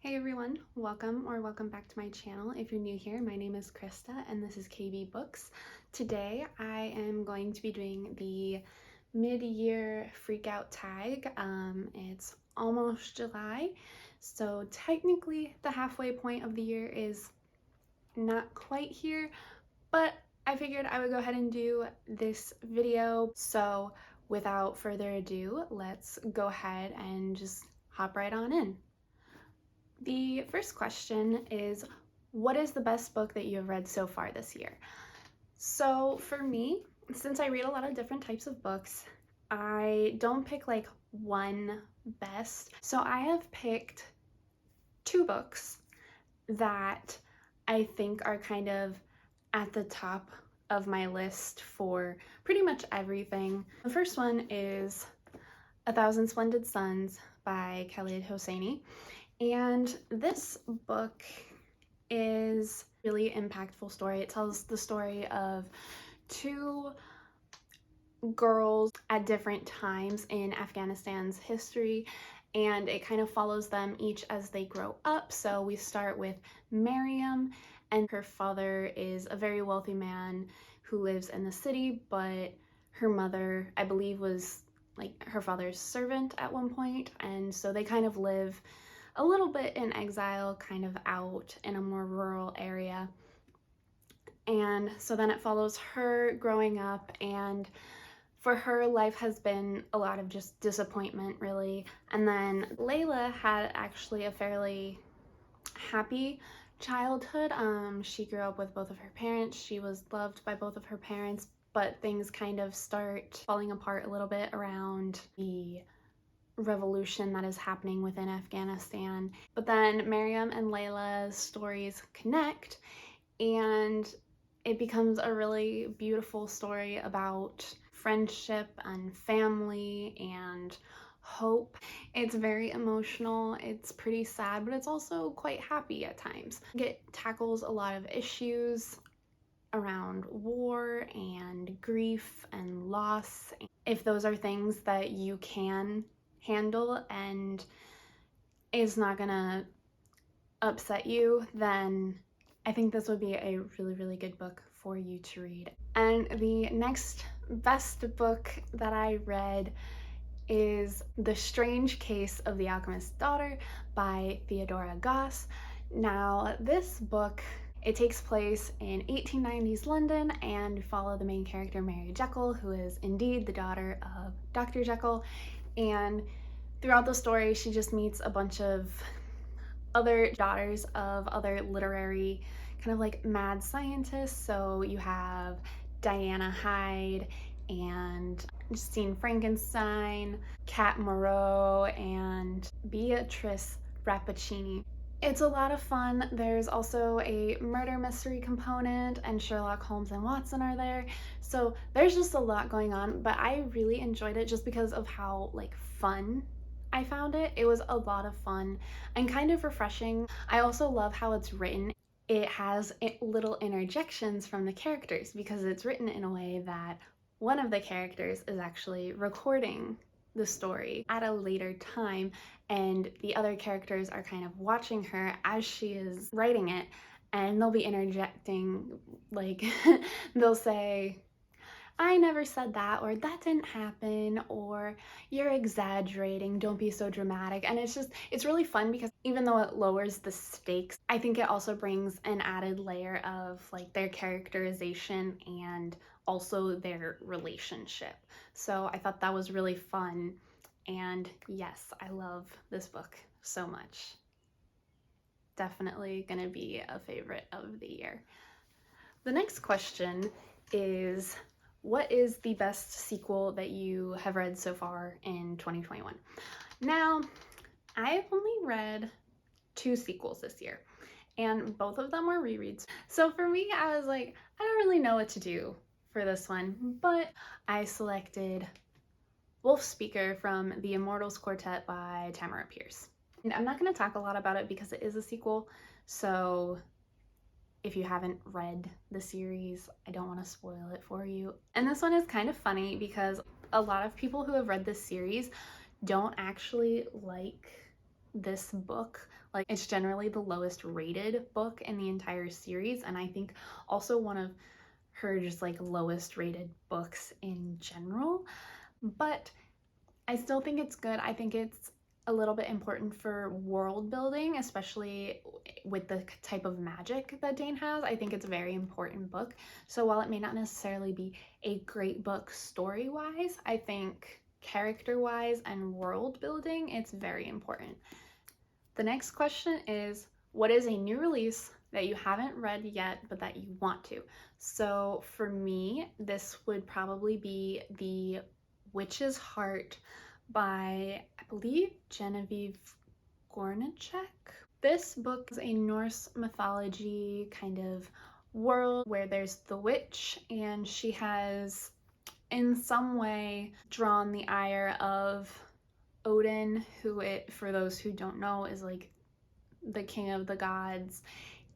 Hey everyone, welcome back to my channel. If you're new here, my name is Krista and this is KB Books. Today I am going to be doing the mid-year freakout tag. It's almost July, so technically the halfway point of the year is not quite here, but I figured I would go ahead and do this video. So without further ado, let's go ahead and just hop right on in. The first question is, what is the best book that you have read so far this year? So for me, since I read a lot of different types of books, I don't pick like one best. So I have picked two books that I think are kind of at the top of my list for pretty much everything. The first one is A Thousand Splendid Suns by Khaled Hosseini. And this book is a really impactful story. It tells the story of two girls at different times in Afghanistan's history, and it kind of follows them each as they grow up. So we start with Miriam, and her father is a very wealthy man who lives in the city, but her mother, I believe, was like her father's servant at one point, and so they kind of live a little bit in exile, kind of out in a more rural area. And so then it follows her growing up, and for her, life has been a lot of just disappointment, really. And then Layla had actually a fairly happy childhood. She grew up with both of her parents. She was loved by both of her parents, but things kind of start falling apart a little bit around the revolution that is happening within Afghanistan. But then Miriam and Layla's stories connect, and it becomes a really beautiful story about friendship and family and hope. It's very emotional, it's pretty sad, but it's also quite happy at times. It tackles a lot of issues around war and grief and loss. If those are things that you can handle and is not gonna upset you, then I think this would be a really good book for you to read. And the next best book that I read is The Strange Case of the Alchemist's Daughter by Theodora Goss. Now this book, it takes place in 1890s London, and we follow the main character Mary Jekyll, who is indeed the daughter of Dr. Jekyll. And throughout the story, she just meets a bunch of other daughters of other literary kind of like mad scientists. So you have Diana Hyde and Justine Frankenstein, Kat Moreau, and Beatrice Rappaccini. It's a lot of fun. There's also a murder mystery component, and Sherlock Holmes and Watson are there. So there's just a lot going on, but I really enjoyed it just because of how like fun I found it. It was a lot of fun and kind of refreshing. I also love how it's written. It has little interjections from the characters because it's written in a way that one of the characters is actually recording the story at a later time, and the other characters are kind of watching her as she is writing it, and they'll be interjecting, like they'll say, "I never said that," or "that didn't happen," or "you're exaggerating, don't be so dramatic." And it's really fun because even though it lowers the stakes, I think it also brings an added layer of like their characterization and also their relationship. So I thought that was really fun, and yes, I love this book so much. Definitely gonna be a favorite of the year. The next question is, what is the best sequel that you have read so far in 2021? Now, I've only read two sequels this year, and both of them were rereads. So for me, I was like, I don't really know what to do for this one, but I selected Wolf Speaker from the Immortals Quartet by Tamara Pierce. And I'm not going to talk a lot about it because it is a sequel, so if you haven't read the series, I don't want to spoil it for you. And this one is kind of funny because a lot of people who have read this series don't actually like this book. Like, it's generally the lowest rated book in the entire series, and I think also one of her just like lowest rated books in general. But I still think it's good. I think it's a little bit important for world building, especially with the type of magic that Dane has. I think it's a very important book. So while it may not necessarily be a great book story-wise, I think character-wise and world building, it's very important. The next question is, what is a new release that you haven't read yet but that you want to? So for me, this would probably be The Witch's Heart by, I believe, Genevieve Gornichec. This book is a Norse mythology kind of world where there's the witch, and she has in some way drawn the ire of Odin, who, for those who don't know, is like the king of the gods.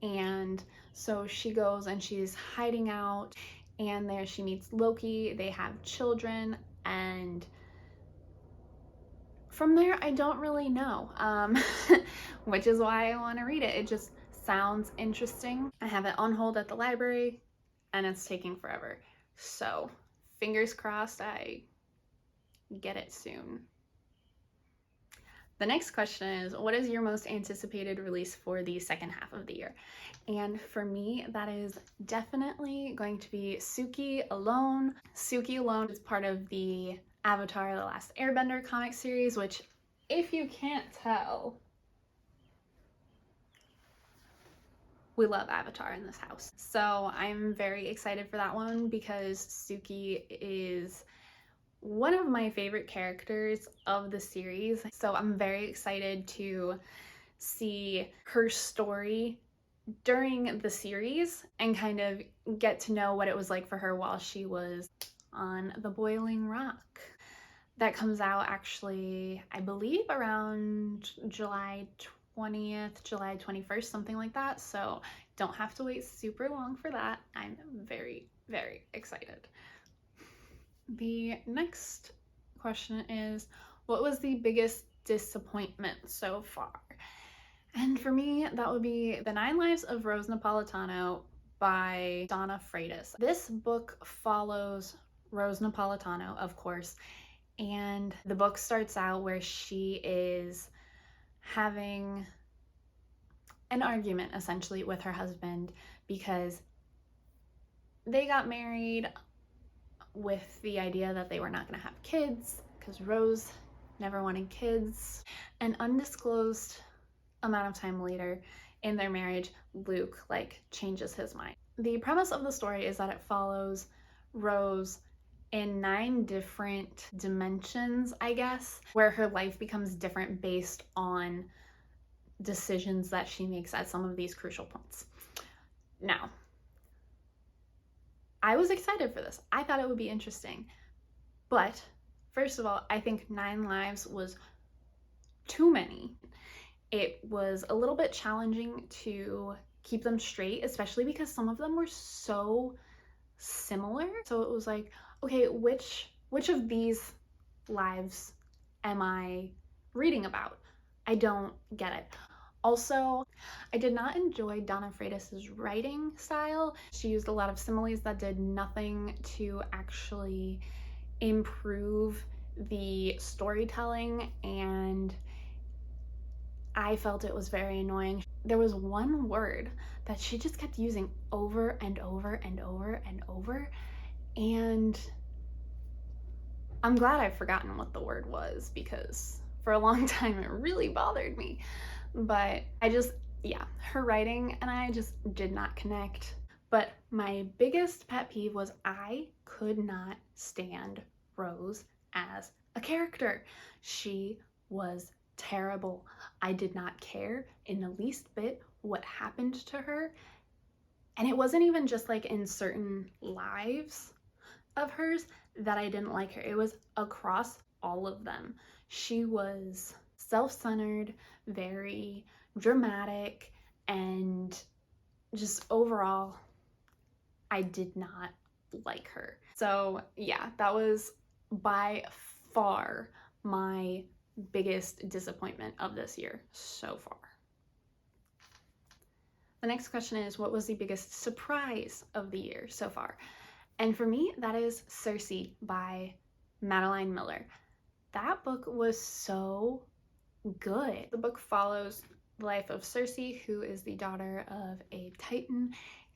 And so she goes and she's hiding out, and there she meets Loki. They have children, and from there I don't really know, which is why I want to read it. It just sounds interesting. I have it on hold at the library and it's taking forever, so fingers crossed I get it soon. The next question is, what is your most anticipated release for the second half of the year? And for me, that is definitely going to be Suki Alone. Suki Alone is part of the Avatar: The Last Airbender comic series, which, if you can't tell, we love Avatar in this house. So I'm very excited for that one because Suki is one of my favorite characters of the series. So I'm very excited to see her story during the series and kind of get to know what it was like for her while she was on the Boiling Rock. That comes out actually, I believe, around July 20th, July 21st, something like that. So don't have to wait super long for that. I'm very, very excited. The next question is, what was the biggest disappointment so far? And for me, that would be The 9 Lives of Rose Napolitano by Donna Freitas. This book follows Rose Napolitano, of course, and the book starts out where she is having an argument essentially with her husband because they got married with the idea that they were not going to have kids because Rose never wanted kids. An undisclosed amount of time later in their marriage, Luke changes his mind. The premise of the story is that it follows Rose in 9 different dimensions, I guess, where her life becomes different based on decisions that she makes at some of these crucial points. Now, I was excited for this. I thought it would be interesting. But first of all, I think 9 lives was too many. It was a little bit challenging to keep them straight, especially because some of them were so similar. So it was like, okay, which of these lives am I reading about? I don't get it. Also, I did not enjoy Donna Freitas' writing style. She used a lot of similes that did nothing to actually improve the storytelling, and I felt it was very annoying. There was one word that she just kept using over and over and over and over, and I'm glad I've forgotten what the word was because for a long time it really bothered me. But her writing and I just did not connect. But my biggest pet peeve was I could not stand Rose as a character. She was terrible. I did not care in the least bit what happened to her. And it wasn't even just in certain lives of hers that I didn't like her. It was across all of them. She was self-centered, very dramatic, and just overall, I did not like her. So yeah, that was by far my biggest disappointment of this year so far. The next question is, what was the biggest surprise of the year so far? And for me, that is Sooo by Madeline Miller. That book was so good. The book follows the life of Sooo, who is the daughter of a titan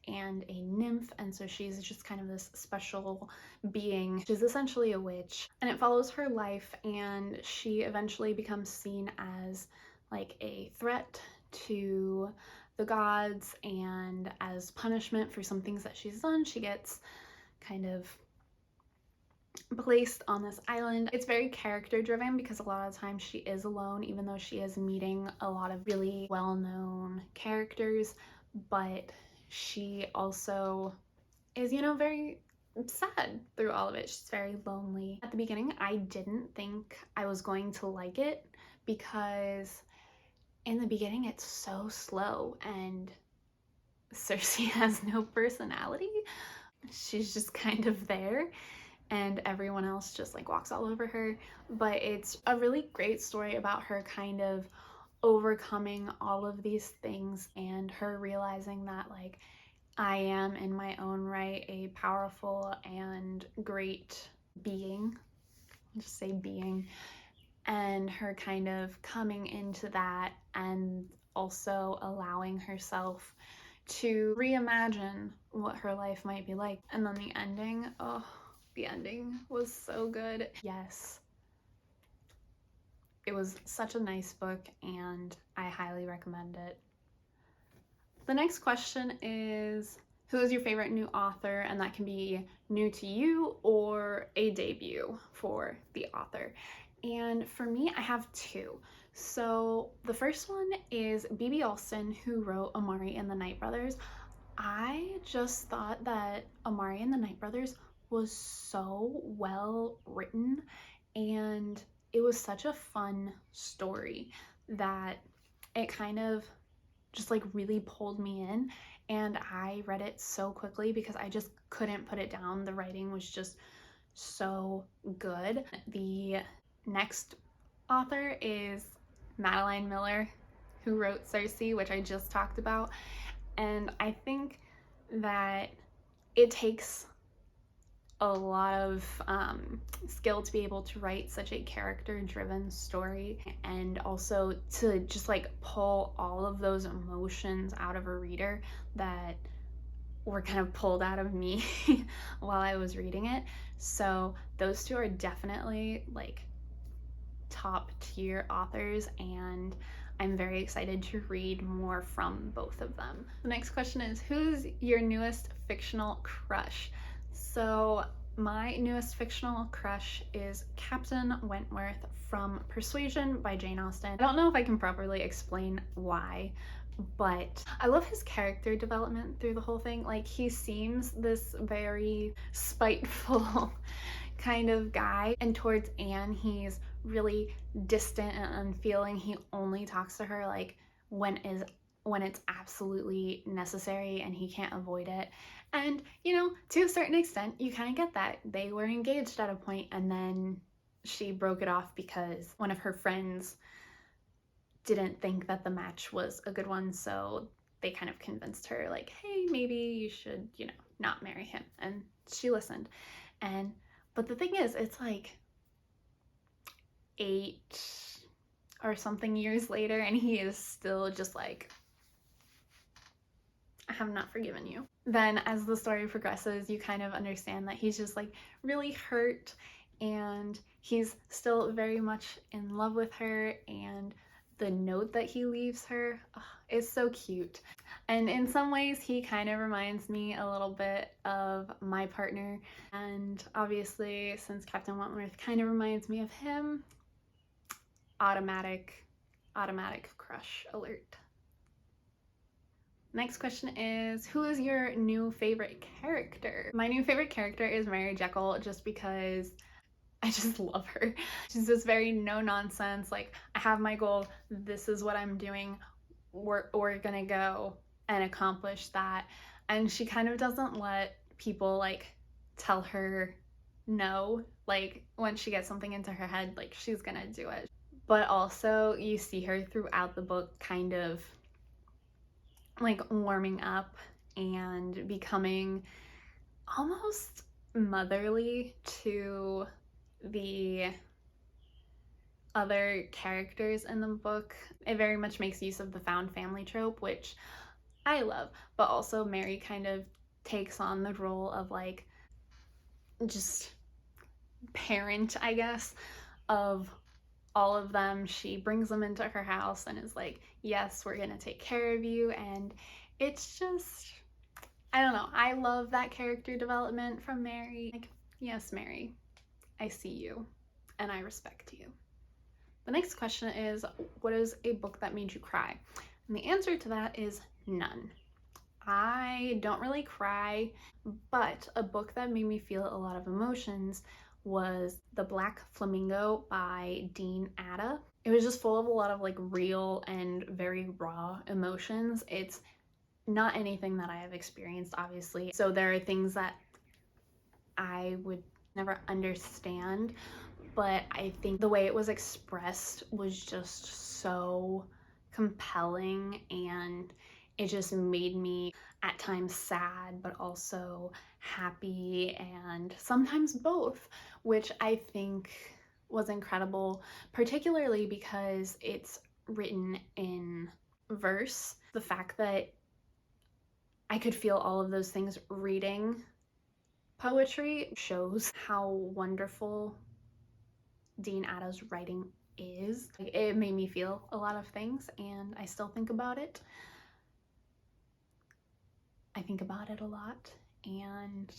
and a nymph, and so she's just kind of this special being. She's essentially a witch, and it follows her life, and she eventually becomes seen as like a threat to the gods, and as punishment for some things that she's done, she gets kind of placed on this island. It's very character driven because a lot of times she is alone, even though she is meeting a lot of really well-known characters, but she also is, you know, very sad through all of it. She's very lonely. At the beginning, I didn't think I was going to like it because in the beginning it's so slow and Sooo has no personality. She's just kind of there and everyone else just like walks all over her. But it's a really great story about her kind of overcoming all of these things and her realizing that like I am in my own right a powerful and great being. I'll just say being. And her kind of coming into that and also allowing herself to reimagine what her life might be like. And then the ending, oh, the ending was so good. Yes. It was such a nice book and I highly recommend it. The next question is, who is your favorite new author? And that can be new to you or a debut for the author. And for me, I have two. So the first one is B.B. Alston, who wrote Amari and the Night Brothers. I just thought that Amari and the Night Brothers was so well written and it was such a fun story that it kind of just like really pulled me in, and I read it so quickly because I just couldn't put it down. The writing was just so good. The next author is Madeline Miller, who wrote Sooo, which I just talked about, and I think that it takes a lot of skill to be able to write such a character-driven story and also to just like pull all of those emotions out of a reader that were kind of pulled out of me while I was reading it. So those two are definitely like top tier authors and I'm very excited to read more from both of them. The next question is, who's your newest fictional crush? So my newest fictional crush is Captain Wentworth from Persuasion by Jane Austen. I don't know if I can properly explain why, but I love his character development through the whole thing. Like, he seems this very spiteful kind of guy, and towards Anne he's really distant and unfeeling. He only talks to her like when it's absolutely necessary and he can't avoid it. And, you know, to a certain extent, you kind of get that. They were engaged at a point and then she broke it off because one of her friends didn't think that the match was a good one. So they kind of convinced her like, hey, maybe you should, you know, not marry him. And she listened. But the thing is, it's like 8 or something years later and he is still just like, I have not forgiven you. Then as the story progresses, you kind of understand that he's just like really hurt and he's still very much in love with her, and the note that he leaves her is so cute. And in some ways he kind of reminds me a little bit of my partner, and obviously since Captain Wentworth kind of reminds me of him, automatic crush alert. Next question is, who is your new favorite character? My new favorite character is Mary Jekyll, just because I just love her. She's just very no nonsense, like, I have my goal, this is what I'm doing, we're gonna go and accomplish that. And she kind of doesn't let people like tell her no. Like, when she gets something into her head, like, she's gonna do it. but also you see her throughout the book kind of like warming up and becoming almost motherly to the other characters in the book. It very much makes use of the found family trope, which I love, but also Mary kind of takes on the role of like just parent, I guess, of all of them. She brings them into her house and is like, yes, we're gonna take care of you. And it's just, I don't know, I love that character development from Mary. Like, yes, Mary, I see you and I respect you. The next question is, what is a book that made you cry? And the answer to that is none. I don't really cry, but a book that made me feel a lot of emotions was The Black Flamingo by Dean Atta. It was just full of a lot of like real and very raw emotions. It's not anything that I have experienced, obviously. So there are things that I would never understand, but I think the way it was expressed was just so compelling, and it just made me at times sad, but also happy, and sometimes both, which I think was incredible, particularly because it's written in verse. The fact that I could feel all of those things reading poetry shows how wonderful Dean Atta's writing is. It made me feel a lot of things, and I still think about it. I think about it a lot, and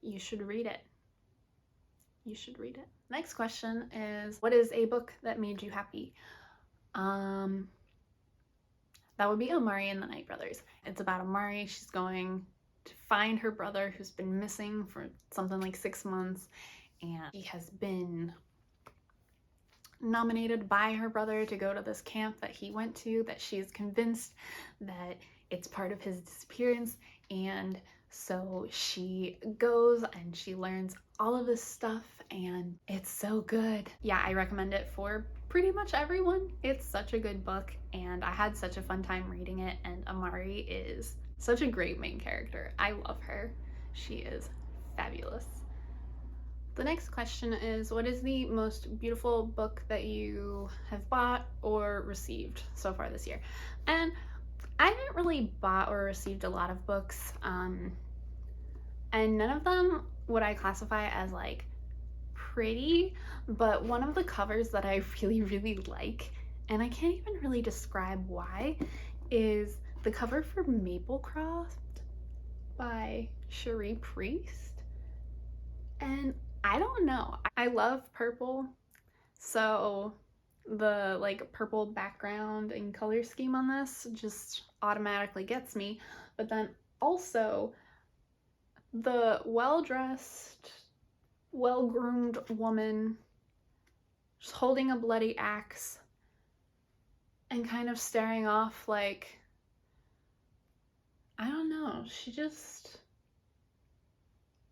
you should read it. You should read it. Next question is, what is a book that made you happy? That would be Amari and the Night Brothers. It's about Amari. She's going to find her brother who's been missing for something like 6 months, and he has been nominated by her brother to go to this camp that he went to, that she's convinced that it's part of his disappearance. And so she goes and she learns all of this stuff, and it's so good. Yeah, I recommend it for pretty much everyone. It's such a good book, and I had such a fun time reading it, and Amari is such a great main character. I love her. She is fabulous. The next question is, what is the most beautiful book that you have bought or received so far this year? And I haven't really bought or received a lot of books, and none of them would I classify as like pretty, but one of the covers that I really like, and I can't even really describe why, is the cover for Maplecroft by Cherie Priest. And I don't know, I love purple, so the like purple background and color scheme on this just automatically gets me. But then also the well-dressed, well-groomed woman just holding a bloody axe and kind of staring off, like, I don't know, she just,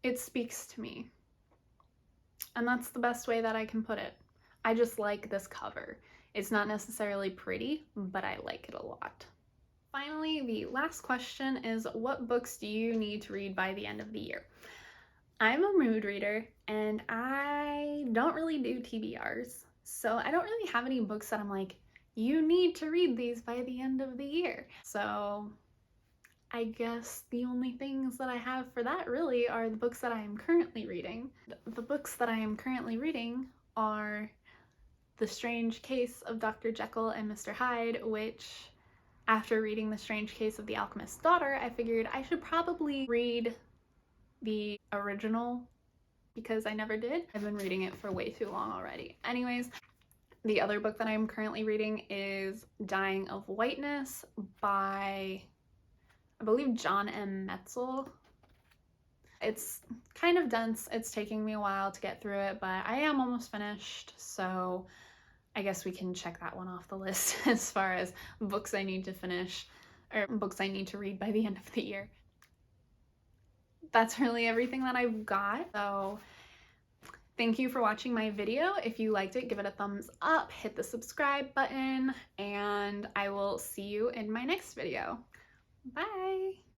it speaks to me. And that's the best way that I can put it. I just like this cover. It's not necessarily pretty, but I like it a lot. Finally, the last question is, what books do you need to read by the end of the year? I'm a mood reader, and I don't really do TBRs, so I don't really have any books that I'm like, you need to read these by the end of the year. So I guess the only things that I have for that really are the books that I am currently reading. The books that I am currently reading are The Strange Case of Dr. Jekyll and Mr. Hyde, which, after reading The Strange Case of the Alchemist's Daughter, I figured I should probably read the original because I never did. I've been reading it for way too long already. Anyways, the other book that I'm currently reading is Dying of Whiteness by, I believe, John M. Metzl. It's kind of dense. It's taking me a while to get through it, but I am almost finished, so I guess we can check that one off the list as far as books I need to finish, or books I need to read by the end of the year. That's really everything that I've got. So Thank you for watching my video. If you liked it, give it a thumbs up, hit the subscribe button, and I will see you in my next video. Bye!